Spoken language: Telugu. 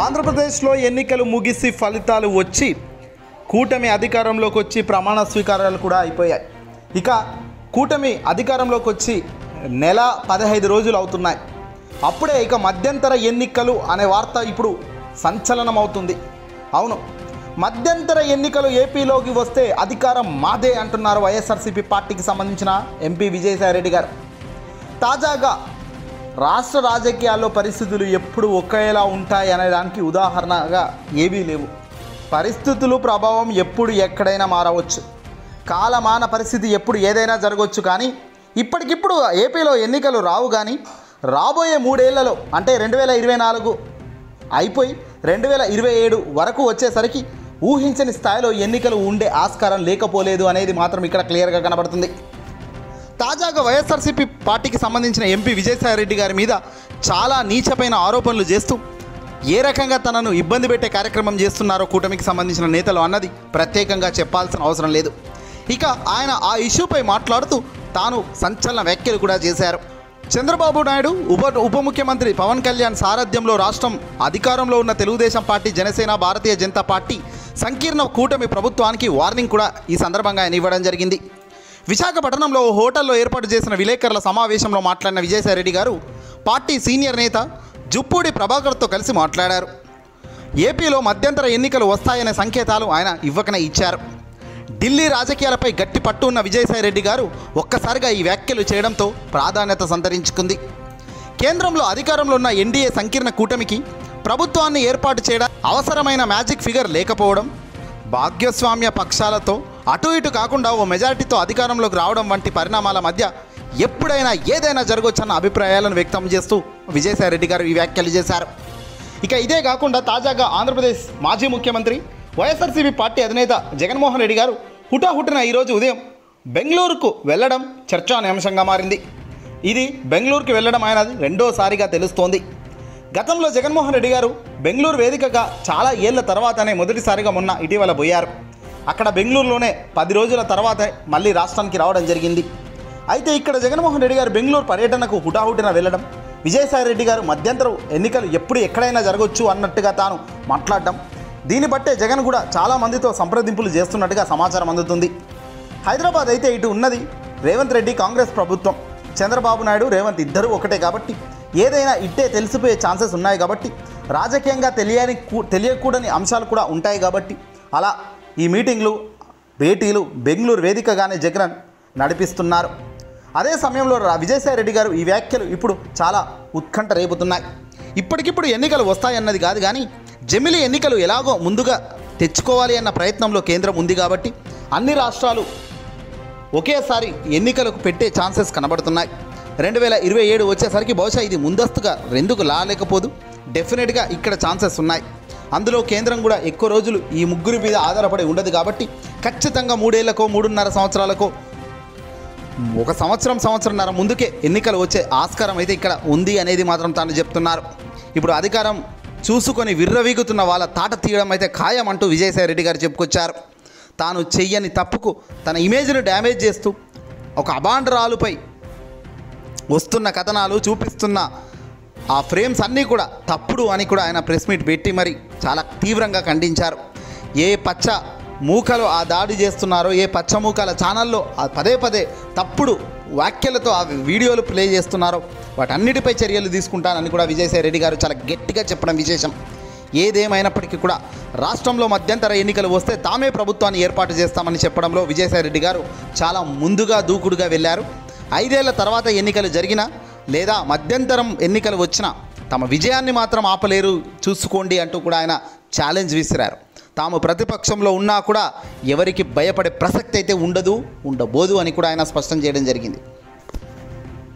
ఆంధ్రప్రదేశ్లో ఎన్నికలు ముగిసి ఫలితాలు వచ్చి కూటమి అధికారంలోకి వచ్చి ప్రమాణ స్వీకారాలు కూడా అయిపోయాయి. ఇక కూటమి అధికారంలోకి వచ్చి నెల 15 రోజులు అవుతున్నాయి. అప్పుడే ఇక మధ్యంతర ఎన్నికలు అనే వార్త ఇప్పుడు సంచలనం అవుతుంది. అవును, మధ్యంతర ఎన్నికలు ఏపీలోకి వస్తే అధికారం మాదే అంటున్నారు వైఎస్ఆర్సీపీ పార్టీకి సంబంధించిన ఎంపీ విజయసాయిరెడ్డి గారు. తాజాగా రాష్ట్ర రాజకీయాల్లో పరిస్థితులు ఎప్పుడు ఒకేలా ఉంటాయి అనే దానికి ఉదాహరణగా ఏవీ లేవు. పరిస్థితులు ప్రభావం ఎప్పుడు ఎక్కడైనా మారవచ్చు. కాలమాన పరిస్థితి ఎప్పుడు ఏదైనా జరగవచ్చు. కానీ ఇప్పటికిప్పుడు ఏపీలో ఎన్నికలు రావు. కానీ రాబోయే 3 ఏళ్లలో అంటే 2024 అయిపోయి 2027 వరకు వచ్చేసరికి ఊహించని స్థాయిలో ఎన్నికలు ఉండే ఆస్కారం లేకపోలేదు అనేది మాత్రం ఇక్కడ క్లియర్గా కనబడుతుంది. తాజాగా వైఎస్ఆర్సీపీ పార్టీకి సంబంధించిన ఎంపీ విజయసాయిరెడ్డి గారి మీద చాలా నీచమైన ఆరోపణలు చేస్తూ ఏ రకంగా తనను ఇబ్బంది పెట్టే కార్యక్రమం చేస్తున్నారో కూటమికి సంబంధించిన నేతలు అన్నది ప్రత్యేకంగా చెప్పాల్సిన అవసరం లేదు. ఇక ఆయన ఆ ఇష్యూపై మాట్లాడుతూ తాను సంచలన వ్యాఖ్యలు కూడా చేశారు. చంద్రబాబు నాయుడు ఉప ముఖ్యమంత్రి పవన్ కళ్యాణ్ సారథ్యంలో రాష్ట్రం అధికారంలో ఉన్న తెలుగుదేశం పార్టీ, జనసేన, భారతీయ జనతా పార్టీ సంకీర్ణ కూటమి ప్రభుత్వానికి వార్నింగ్ కూడా ఈ సందర్భంగా ఆయన ఇవ్వడం జరిగింది. విశాఖపట్నంలో ఓ హోటల్లో ఏర్పాటు చేసిన విలేకరుల సమావేశంలో మాట్లాడిన విజయసాయిరెడ్డి గారు పార్టీ సీనియర్ నేత జుప్పూడి ప్రభాకర్తో కలిసి మాట్లాడారు. ఏపీలో మధ్యంతర ఎన్నికలు వస్తాయనే సంకేతాలు ఆయన ఇవ్వకనే ఇచ్చారు. ఢిల్లీ రాజకీయాలపై గట్టి పట్టు ఉన్న విజయసాయిరెడ్డి గారు ఒక్కసారిగా ఈ వ్యాఖ్యలు చేయడంతో ప్రాధాన్యత సంతరించుకుంది. కేంద్రంలో అధికారంలో ఉన్న ఎన్డీఏ సంకీర్ణ కూటమికి ప్రభుత్వాన్ని ఏర్పాటు చేయడానికి అవసరమైన మ్యాజిక్ ఫిగర్ లేకపోవడం, భాగస్వామ్య పక్షాలతో అటు ఇటు కాకుండా ఓ మెజారిటీతో అధికారంలోకి రావడం వంటి పరిణామాల మధ్య ఎప్పుడైనా ఏదైనా జరగవచ్చన్న అభిప్రాయాలను వ్యక్తం చేస్తూ విజయసాయిరెడ్డి గారు ఈ వ్యాఖ్యలు చేశారు. ఇక ఇదే కాకుండా తాజాగా ఆంధ్రప్రదేశ్ మాజీ ముఖ్యమంత్రి వైఎస్ఆర్సీపీ పార్టీ అధినేత జగన్మోహన్ రెడ్డి గారు హుటాహుటిన ఈరోజు ఉదయం బెంగళూరుకు వెళ్ళడం చర్చానీయాంశంగా మారింది. ఇది బెంగళూరుకు వెళ్ళడం ఆయనది రెండోసారిగా తెలుస్తోంది. గతంలో జగన్మోహన్ రెడ్డి గారు బెంగళూరు వేదికగా చాలా ఏళ్ల తర్వాతనే మొదటిసారిగా మొన్న ఇటీవల పోయారు. అక్కడ బెంగళూరులోనే 10 రోజుల తర్వాతే మళ్ళీ రాష్ట్రానికి రావడం జరిగింది. అయితే ఇక్కడ జగన్మోహన్ రెడ్డి గారు బెంగళూరు పర్యటనకు హుటాహుటిన వెళ్ళడం, విజయసాయిరెడ్డి గారు మధ్యంతర ఎన్నికలు ఎప్పుడు ఎక్కడైనా జరగవచ్చు అన్నట్టుగా తాను మాట్లాడడం, దీన్ని బట్టే జగన్ కూడా చాలామందితో సంప్రదింపులు చేస్తున్నట్టుగా సమాచారం అందుతుంది. హైదరాబాద్ అయితే ఇటు ఉన్నది రేవంత్ రెడ్డి కాంగ్రెస్ ప్రభుత్వం, చంద్రబాబు నాయుడు రేవంత్ ఇద్దరూ ఒకటే కాబట్టి ఏదైనా ఇట్టే తెలిసిపోయే ఛాన్సెస్ ఉన్నాయి. కాబట్టి రాజకీయంగా తెలియకూడని అంశాలు కూడా ఉంటాయి. కాబట్టి అలా ఈ మీటింగ్లు, భేటీలు బెంగళూరు వేదికగానే జగన్ నడిపిస్తున్నారు. అదే సమయంలో విజయసాయిరెడ్డి గారు ఈ వ్యాఖ్యలు ఇప్పుడు చాలా ఉత్కంఠ రేపుతున్నాయి. ఇప్పటికిప్పుడు ఎన్నికలు వస్తాయన్నది కాదు, కానీ జమిలి ఎన్నికలు ఎలాగో ముందుగా తెచ్చుకోవాలి అన్న ప్రయత్నంలో కేంద్రం ఉంది. కాబట్టి అన్ని రాష్ట్రాలు ఒకేసారి ఎన్నికలకు పెట్టే ఛాన్సెస్ కనబడుతున్నాయి. 2027 వచ్చేసరికి బహుశా ఇది ముందస్తుగా ఎందుకు లాలేకపోదు, డెఫినెట్గా ఇక్కడ ఛాన్సెస్ ఉన్నాయి. అందులో కేంద్రం కూడా ఎక్కువ రోజులు ఈ ముగ్గురి మీద ఆధారపడి ఉండదు. కాబట్టి ఖచ్చితంగా 3 ఏళ్లకో 3.5 సంవత్సరాలకో 1 సంవత్సరంన్నర ముందుకే ఎన్నికలు వచ్చే ఆస్కారం అయితే ఇక్కడ ఉంది అనేది మాత్రం తాను చెప్తున్నారు. ఇప్పుడు అధికారం చూసుకొని విర్రవీగుతున్న వాళ్ళ తాట తీయడం అయితే ఖాయం అంటూ విజయసాయిరెడ్డి గారు చెప్పుకొచ్చారు. తాను చెయ్యని తప్పుకు తన ఇమేజ్ను డ్యామేజ్ చేస్తూ ఒక అభాండరాలుపై వస్తున్న కథనాలు చూపిస్తున్న ఆ ఫ్రేమ్స్ అన్నీ కూడా తప్పుడు అని కూడా ఆయన ప్రెస్ మీట్ పెట్టి మరి చాలా తీవ్రంగా ఖండించారు. ఏ పచ్చ మూకలు ఆ దాడి చేస్తున్నారో, ఏ పచ్చ మూకల ఛానల్లో పదే తప్పుడు వ్యాఖ్యలతో ఆ వీడియోలు ప్లే చేస్తున్నారో వాటన్నిటిపై చర్యలు తీసుకుంటానని కూడా విజయసాయిరెడ్డి గారు చాలా గట్టిగా చెప్పడం విశేషం. ఏదేమైనప్పటికీ కూడా రాష్ట్రంలో మధ్యంతర ఎన్నికలు వస్తే తామే ప్రభుత్వాన్ని ఏర్పాటు చేస్తామని చెప్పడంలో విజయసాయిరెడ్డి గారు చాలా ముందుగా దూకుడుగా వెళ్ళారు. 5 ఏళ్ల తర్వాత ఎన్నికలు జరిగినా లేదా మధ్యంతరం ఎన్నికలు వచ్చినా తమ విజయాన్ని మాత్రం ఆపలేరు, చూసుకోండి అంటూ కూడా ఆయన ఛాలెంజ్ విసిరారు. తాము ప్రతిపక్షంలో ఉన్నా కూడా ఎవరికి భయపడే ప్రసక్తి అయితే ఉండబోదు అని కూడా ఆయన స్పష్టం చేయడం జరిగింది.